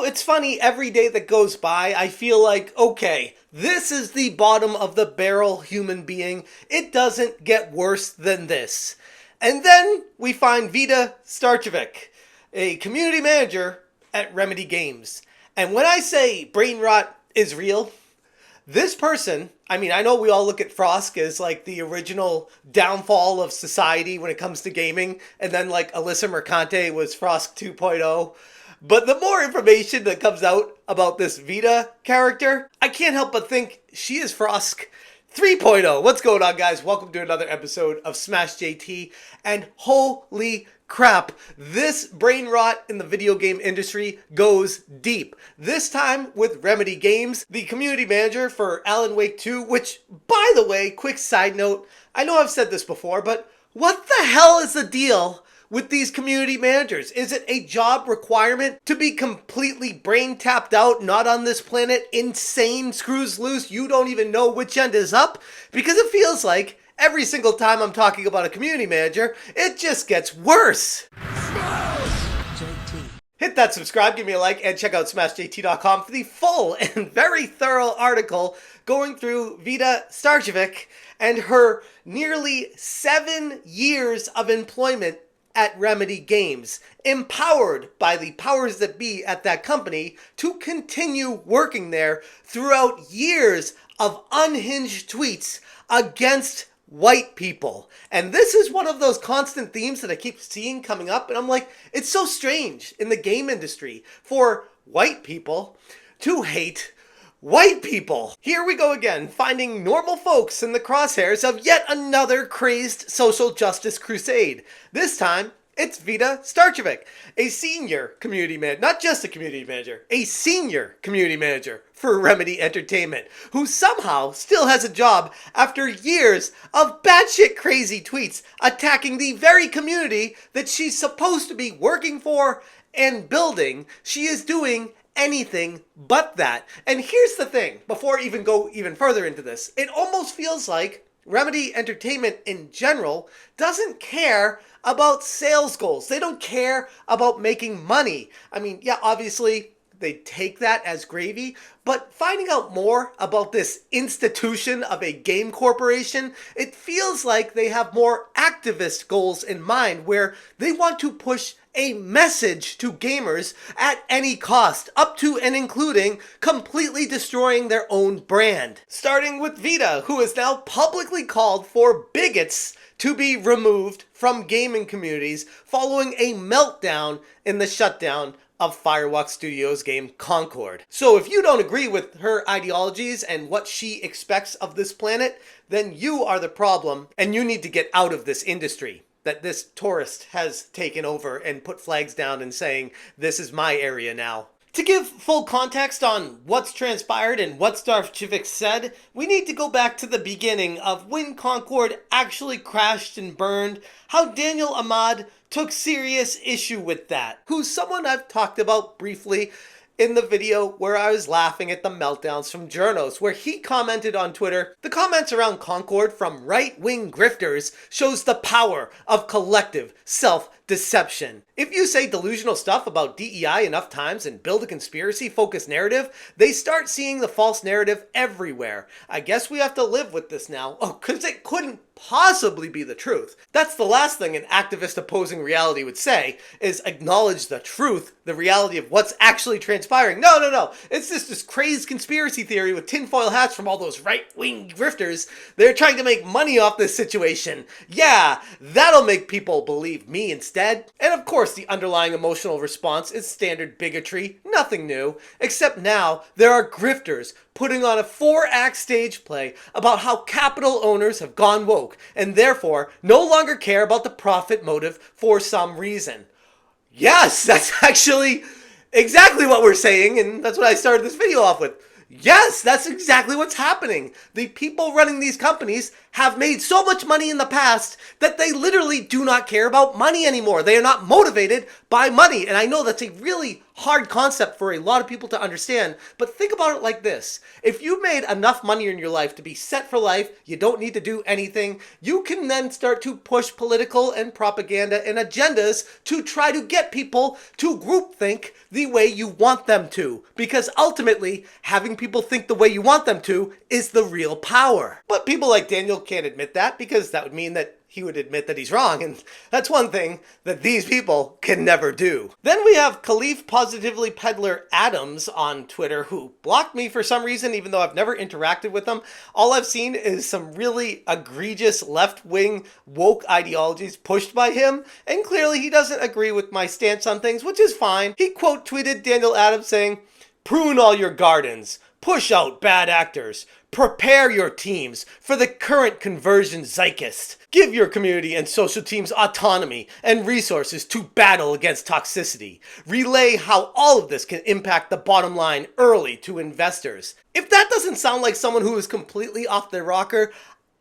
it's funny, every day that goes by, I feel like, okay, this is the bottom of the barrel human being. It doesn't get worse than this. And then we find Vida Starčević, a community manager at Remedy Games. And when I say brain rot is real, this person, I mean, I know we all look at Frosk as like the original downfall of society when it comes to gaming. And then like Alyssa Mercante was Frosk 2.0. But the more information that comes out about this Vida character, I can't help but think she is Frosk 3.0. What's going on, guys? Welcome to another episode of Smash JT. And holy crap, this brain rot in the video game industry goes deep. This time with Remedy Games, the community manager for Alan Wake 2, which, by the way, quick side note, I know I've said this before, but what the hell is the deal with these community managers? Is it a job requirement to be completely brain tapped out, not on this planet, insane, screws loose, you don't even know which end is up? Because it feels like every single time I'm talking about a community manager, it just gets worse. Hit that subscribe, give me a like, and check out smashjt.com for the full and very thorough article going through Vida Starčević and her nearly 7 years of employment at Remedy Games, empowered by the powers that be at that company to continue working there throughout years of unhinged tweets against white people. And this is one of those constant themes that I keep seeing coming up, and I'm like, it's so strange in the game industry for white people to hate white people. Here we go again, finding normal folks in the crosshairs of yet another crazed social justice crusade. This time, it's Vida Starčević, a senior community manager, not just a community manager, a senior community manager for Remedy Entertainment, who somehow still has a job after years of batshit crazy tweets attacking the very community that she's supposed to be working for and building. She is doing anything but that. And here's the thing, before I even go even further into this, it almost feels like Remedy Entertainment in general doesn't care about sales goals. They don't care about making money. I mean, yeah, obviously they take that as gravy, but finding out more about this institution of a game corporation, it feels like they have more activist goals in mind where they want to push a message to gamers at any cost, up to and including completely destroying their own brand. Starting with Vida, who is now publicly called for bigots to be removed from gaming communities following a meltdown in the shutdown of Firewalk Studios game Concord. So if you don't agree with her ideologies and what she expects of this planet, then you are the problem and you need to get out of this industry that this tourist has taken over and put flags down and saying, this is my area now. To give full context on what's transpired and what Starčević said, we need to go back to the beginning of when Concord actually crashed and burned, how Daniel Ahmad took serious issue with that, who's someone I've talked about briefly in the video where I was laughing at the meltdowns from journos, where he commented on Twitter, the comments around Concord from right-wing grifters shows the power of collective self-deception. If you say delusional stuff about DEI enough times and build a conspiracy-focused narrative, they start seeing the false narrative everywhere. I guess we have to live with this now. Oh, because it couldn't possibly be the truth. That's the last thing an activist opposing reality would say, is acknowledge the truth, the reality of what's actually transpiring. No. It's just this crazed conspiracy theory with tinfoil hats from all those right-wing grifters. They're trying to make money off this situation. Yeah, that'll make people believe me instead. And of course, the underlying emotional response is standard bigotry, nothing new, except now there are grifters putting on a 4-act stage play about how capital owners have gone woke and therefore no longer care about the profit motive for some reason. Yes, that's actually exactly what we're saying, and that's what I started this video off with. Yes, that's exactly what's happening. The people running these companies have made so much money in the past that they literally do not care about money anymore. They are not motivated by money. And I know that's a really hard concept for a lot of people to understand, but think about it like this. If you made enough money in your life to be set for life, you don't need to do anything, you can then start to push political and propaganda and agendas to try to get people to groupthink the way you want them to. Because ultimately, having people think the way you want them to is the real power. But people like Daniel can't admit that, because that would mean that he would admit that he's wrong, and that's one thing that these people can never do. Then we have Khalif Positively Peddler Adams on Twitter, who blocked me for some reason, even though I've never interacted with him. All I've seen is some really egregious left-wing woke ideologies pushed by him, and clearly he doesn't agree with my stance on things, which is fine. He quote tweeted Daniel Adams saying, "Prune all your gardens, push out bad actors, prepare your teams for the current conversion zeitgeist. Give your community and social teams autonomy and resources to battle against toxicity. Relay how all of this can impact the bottom line early to investors." If that doesn't sound like someone who is completely off their rocker,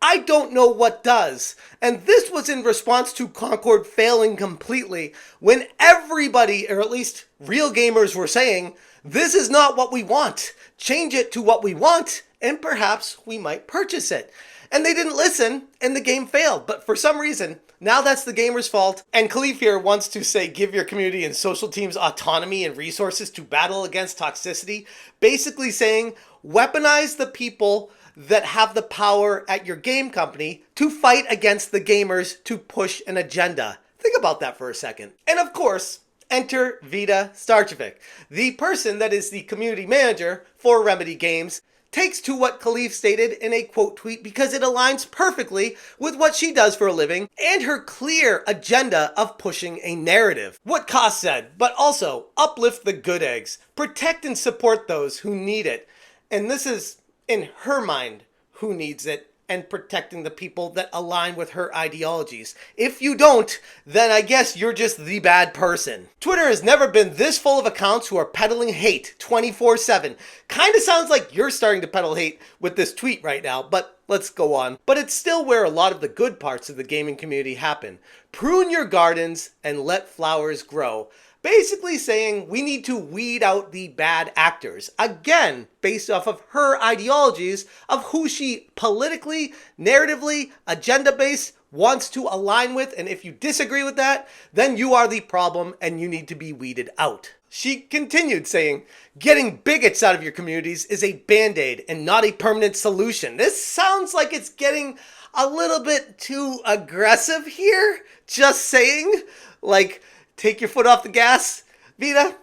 I don't know what does. And this was in response to Concord failing completely, when everybody, or at least real gamers, were saying, this is not what we want. Change it to what we want, and perhaps we might purchase it. And they didn't listen, and the game failed. But for some reason, now that's the gamer's fault. And Khalif here wants to say, give your community and social teams autonomy and resources to battle against toxicity. Basically saying, weaponize the people that have the power at your game company to fight against the gamers to push an agenda. Think about that for a second. And of course, enter Vida Starčević, the person that is the community manager for Remedy Games, takes to what Khalif stated in a quote tweet because it aligns perfectly with what she does for a living and her clear agenda of pushing a narrative. What Kaz said, but also uplift the good eggs, protect and support those who need it. And this is, in her mind, who needs it, and protecting the people that align with her ideologies. If you don't, then I guess you're just the bad person. Twitter has never been this full of accounts who are peddling hate 24/7. Kinda sounds like you're starting to peddle hate with this tweet right now, but let's go on. But it's still where a lot of the good parts of the gaming community happen. Prune your gardens and let flowers grow. Basically saying we need to weed out the bad actors. Again, based off of her ideologies of who she politically, narratively, agenda-based wants to align with. And if you disagree with that, then you are the problem and you need to be weeded out. She continued saying, getting bigots out of your communities is a band-aid and not a permanent solution. This sounds like it's getting a little bit too aggressive here. Just saying, like, take your foot off the gas, Vida,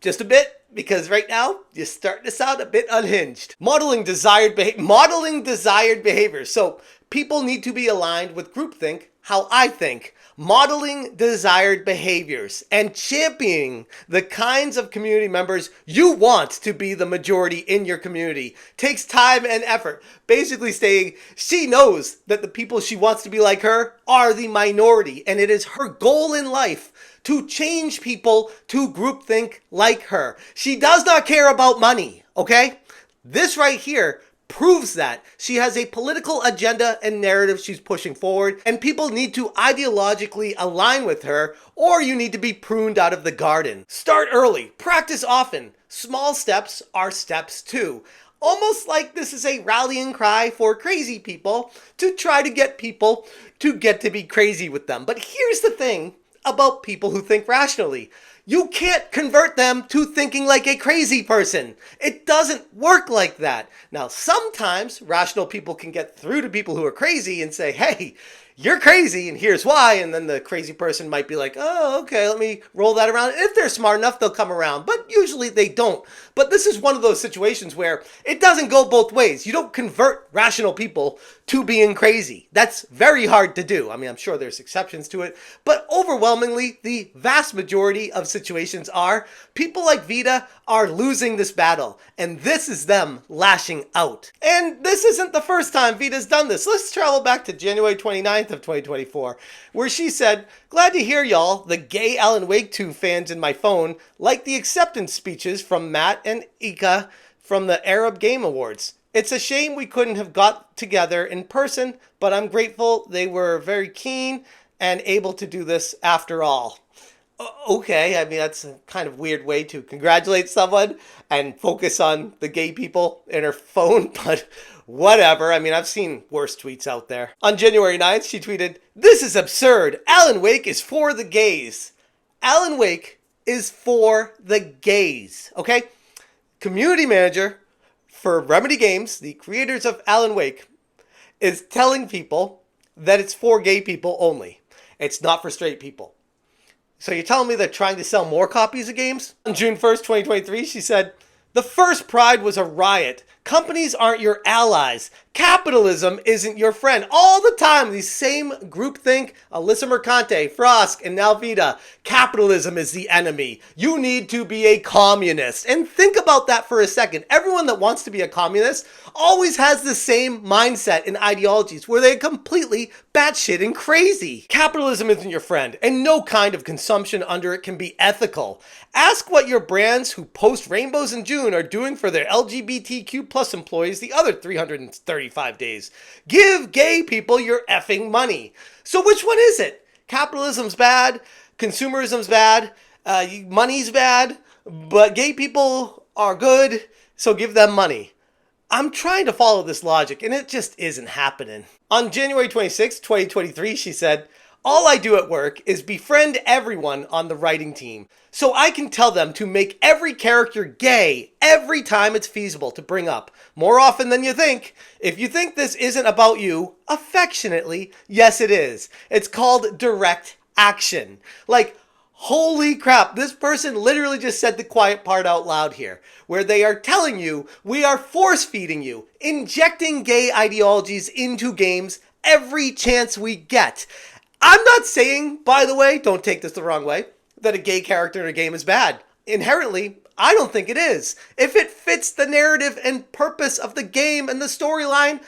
just a bit, because right now you're starting to sound a bit unhinged. Modeling desired behavior. So people need to be aligned with groupthink, how I think. Modeling desired behaviors and championing the kinds of community members you want to be the majority in your community takes time and effort. Basically saying she knows that the people she wants to be like her are the minority, and it is her goal in life to change people to groupthink like her. She does not care about money, okay? This right here proves that. She has a political agenda and narrative she's pushing forward, and people need to ideologically align with her, or you need to be pruned out of the garden. Start early, practice often. Small steps are steps too. Almost like this is a rallying cry for crazy people to try to get people to get to be crazy with them. But here's the thing about people who think rationally. You can't convert them to thinking like a crazy person. It doesn't work like that. Now, sometimes rational people can get through to people who are crazy and say, hey, you're crazy and here's why. And then the crazy person might be like, oh, okay, let me roll that around. If they're smart enough, they'll come around. But usually they don't. But this is one of those situations where it doesn't go both ways. You don't convert rational people to being crazy. That's very hard to do. I mean, I'm sure there's exceptions to it. But overwhelmingly, the vast majority of situations are people like Vida are losing this battle. And this is them lashing out. And this isn't the first time Vida's done this. Let's travel back to January 29th of 2024, where she said, glad to hear y'all, the gay Alan Wake 2 fans in my phone, like the acceptance speeches from Matt and Ika from the Arab Game Awards. It's a shame we couldn't have got together in person, but I'm grateful they were very keen and able to do this after all. Okay, I mean, that's a kind of weird way to congratulate someone and focus on the gay people in her phone, but whatever. I mean, I've seen worse tweets out there. On January 9th, she tweeted, "This is absurd. Alan Wake is for the gays." Alan Wake is for the gays, okay? Community manager for Remedy Games, the creators of Alan Wake, is telling people that it's for gay people only. It's not for straight people. So you're telling me they're trying to sell more copies of games? On June 1st, 2023, she said, "The first Pride was a riot. Companies aren't your allies. Capitalism isn't your friend." All the time, these same groupthink, Alyssa Mercante, Frost, and now Vida. Capitalism is the enemy. You need to be a communist. And think about that for a second. Everyone that wants to be a communist always has the same mindset and ideologies where they're completely batshit and crazy. Capitalism isn't your friend, and no kind of consumption under it can be ethical. Ask what your brands who post rainbows in June are doing for their LGBTQ plus employees the other 335 days. Give gay people your effing money. So which one is it? Capitalism's bad, consumerism's bad, money's bad, but gay people are good, so give them money. I'm trying to follow this logic, and it just isn't happening. On January 26, 2023, she said, "All I do at work is befriend everyone on the writing team, so I can tell them to make every character gay every time it's feasible to bring up, more often than you think. If you think this isn't about you, affectionately, yes it is. It's called direct action." Like, holy crap, this person literally just said the quiet part out loud here, where they are telling you, we are force feeding you, injecting gay ideologies into games every chance we get. I'm not saying, by the way, don't take this the wrong way, that a gay character in a game is bad. Inherently, I don't think it is. If it fits the narrative and purpose of the game and the storyline,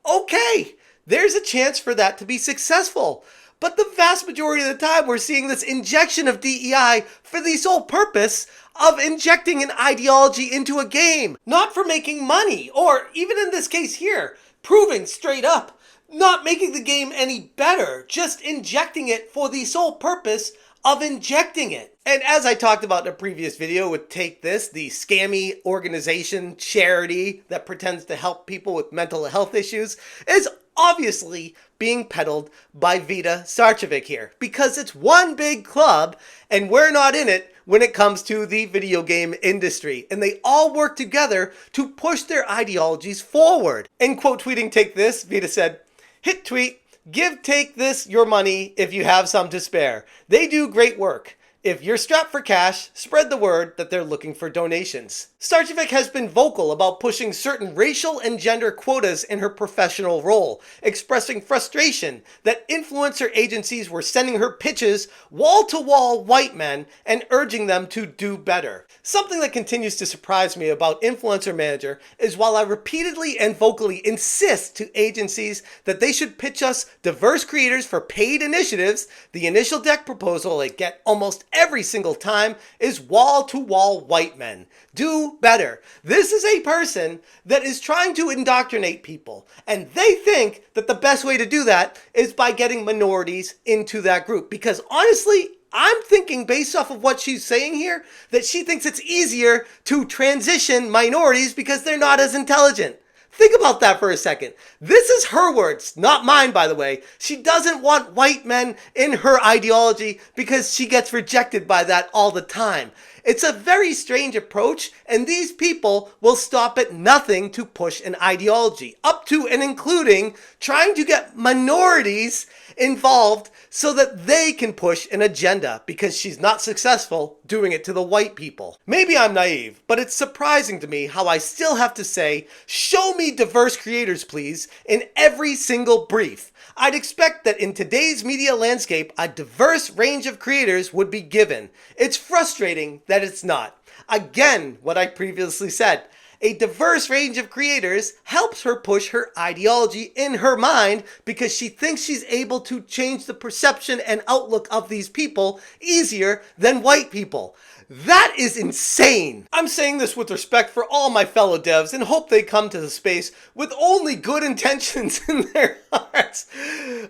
okay, there's a chance for that to be successful. But the vast majority of the time, we're seeing this injection of DEI for the sole purpose of injecting an ideology into a game, not for making money, or even in this case here, proving straight up, not making the game any better, just injecting it for the sole purpose of injecting it. And as I talked about in a previous video with Take This, the scammy organization, charity that pretends to help people with mental health issues, is obviously being peddled by Vida Starčević here, because it's one big club and we're not in it when it comes to the video game industry, and they all work together to push their ideologies forward. In quote tweeting Take This, Vida said, "Hit tweet, give Take This your money if you have some to spare. They do great work. If you're strapped for cash, spread the word that they're looking for donations." Starčević has been vocal about pushing certain racial and gender quotas in her professional role, expressing frustration that influencer agencies were sending her pitches wall-to-wall white men and urging them to do better. Something that continues to surprise me about Influencer Manager is while I repeatedly and vocally insist to agencies that they should pitch us diverse creators for paid initiatives, the initial deck proposal I get almost every single time is wall-to-wall white men. Do better. This is a person that is trying to indoctrinate people, and they think that the best way to do that is by getting minorities into that group, because honestly, I'm thinking based off of what she's saying here that she thinks it's easier to transition minorities because they're not as intelligent. Think about that for a second. This is her words, not mine, by the way. She doesn't want white men in her ideology because she gets rejected by that all the time. It's a very strange approach, and these people will stop at nothing to push an ideology, up to and including trying to get minorities involved so that they can push an agenda, because she's not successful doing it to the white people. Maybe I'm naive, but it's surprising to me how I still have to say, "Show me diverse creators, please," in every single brief. I'd expect that in today's media landscape, a diverse range of creators would be given. It's frustrating that it's not. Again, what I previously said, a diverse range of creators helps her push her ideology in her mind because she thinks she's able to change the perception and outlook of these people easier than white people. That is insane. I'm saying this with respect for all my fellow devs and hope they come to the space with only good intentions in their hearts.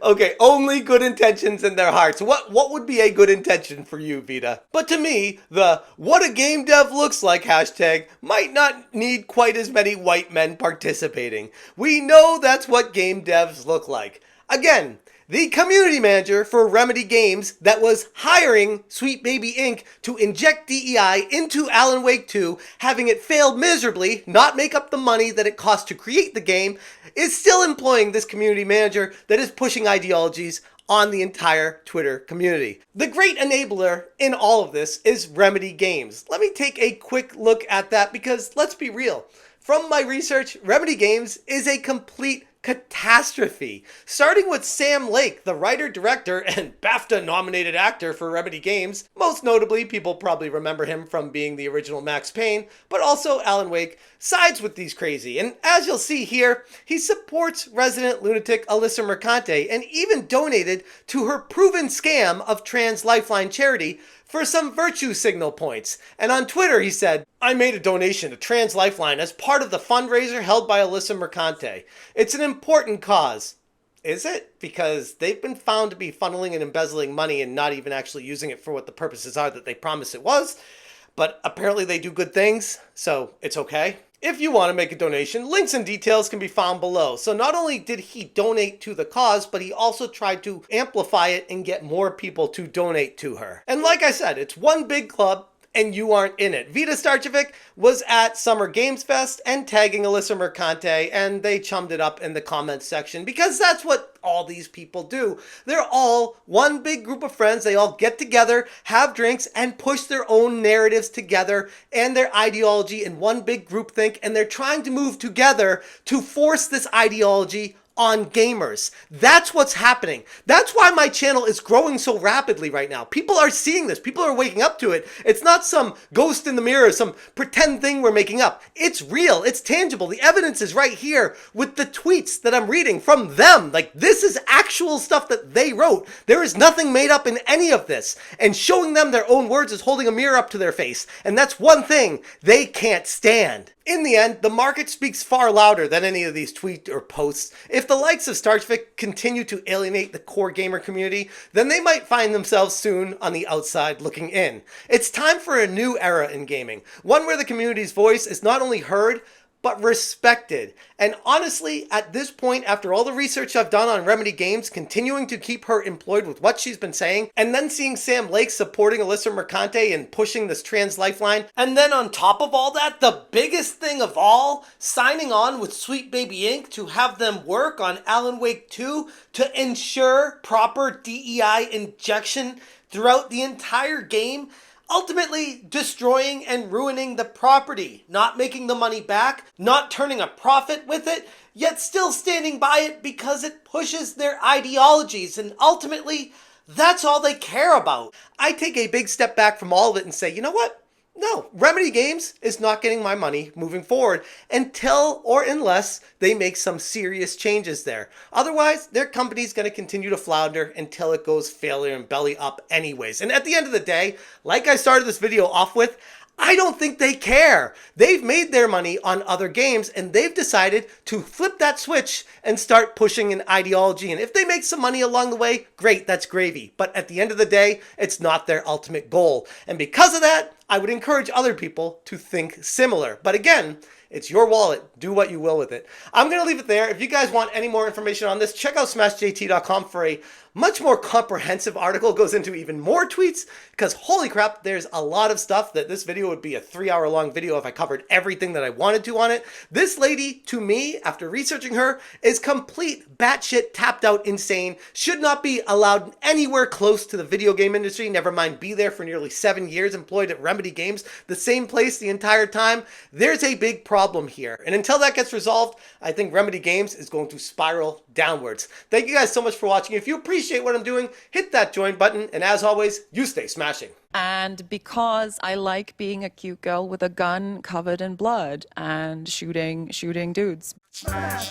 Okay, only good intentions in their hearts. What would be a good intention for you, Vida? But to me, the what a game dev looks like hashtag might not need quite as many white men participating. We know that's what game devs look like. Again, the community manager for Remedy Games that was hiring Sweet Baby Inc. to inject DEI into Alan Wake 2, having it fail miserably, not make up the money that it cost to create the game, is still employing this community manager that is pushing ideologies on the entire Twitter community. The great enabler in all of this is Remedy Games. Let me take a quick look at that because let's be real. From my research, Remedy Games is a complete catastrophe. Starting with Sam Lake, the writer, director, and BAFTA-nominated actor for Remedy Games. Most notably, people probably remember him from being the original Max Payne, but also Alan Wake, sides with these crazy. And as you'll see here, he supports resident lunatic Alyssa Mercante and even donated to her proven scam of Trans Lifeline charity for some virtue signal points. And on Twitter he said, I made a donation to Trans Lifeline as part of the fundraiser held by Alyssa Mercante. It's an important cause. Is it? Because they've been found to be funneling and embezzling money and not even actually using it for what the purposes are that they promised it was. But apparently they do good things, so it's okay. If you want to make a donation, links and details can be found below. So not only did he donate to the cause, but he also tried to amplify it and get more people to donate to her. And like I said, it's one big club and you aren't in it. Vida Starčević was at Summer Games Fest and tagging Alyssa Mercante, and they chummed it up in the comments section because that's what all these people do. They're all one big group of friends. They all get together, have drinks, and push their own narratives together and their ideology in one big groupthink, and they're trying to move together to force this ideology on gamers. That's what's happening. That's why my channel is growing so rapidly right now. People are seeing this. People are waking up to it. It's not some ghost in the mirror, some pretend thing we're making up. It's real. It's tangible. The evidence is right here with the tweets that I'm reading from them. Like, this is actual stuff that they wrote. There is nothing made up in any of this. And showing them their own words is holding a mirror up to their face. And that's one thing they can't stand. In the end, the market speaks far louder than any of these tweets or posts. If the likes of Starčević continue to alienate the core gamer community, then they might find themselves soon on the outside looking in. It's time for a new era in gaming, one where the community's voice is not only heard, but respected. And honestly, at this point, after all the research I've done on Remedy Games, continuing to keep her employed with what she's been saying, and then seeing Sam Lake supporting Alyssa Mercante and pushing this Trans Lifeline, and then on top of all that, the biggest thing of all, signing on with Sweet Baby Inc. to have them work on Alan Wake 2 to ensure proper DEI injection throughout the entire game, ultimately destroying and ruining the property, not making the money back, not turning a profit with it, yet still standing by it because it pushes their ideologies, and ultimately, that's all they care about. I take a big step back from all of it and say, you know what? No, Remedy Games is not getting my money moving forward until or unless they make some serious changes there. Otherwise, their company's going to continue to flounder until it goes failure and belly up anyways. And at the end of the day, like I started this video off with, I don't think they care. They've made their money on other games and they've decided to flip that switch and start pushing an ideology. And if they make some money along the way, great, that's gravy. But at the end of the day, it's not their ultimate goal. And because of that, I would encourage other people to think similar. But again, it's your wallet. Do what you will with it. I'm going to leave it there. If you guys want any more information on this, check out smashjt.com for a much more comprehensive article. It goes into even more tweets because holy crap, there's a lot of stuff that this video would be a 3-hour long video if I covered everything that I wanted to on it. This lady, to me, after researching her, is complete batshit tapped out insane. Should not be allowed anywhere close to the video game industry. Never mind be there for nearly 7 years employed at Remedy Games, the same place the entire time. There's a big problem here. And until that gets resolved, I think Remedy Games is going to spiral downwards. Thank you guys so much for watching. If you appreciate what I'm doing, hit that join button. And as always, you stay smashing. And because I like being a cute girl with a gun covered in blood and shooting dudes. Smash,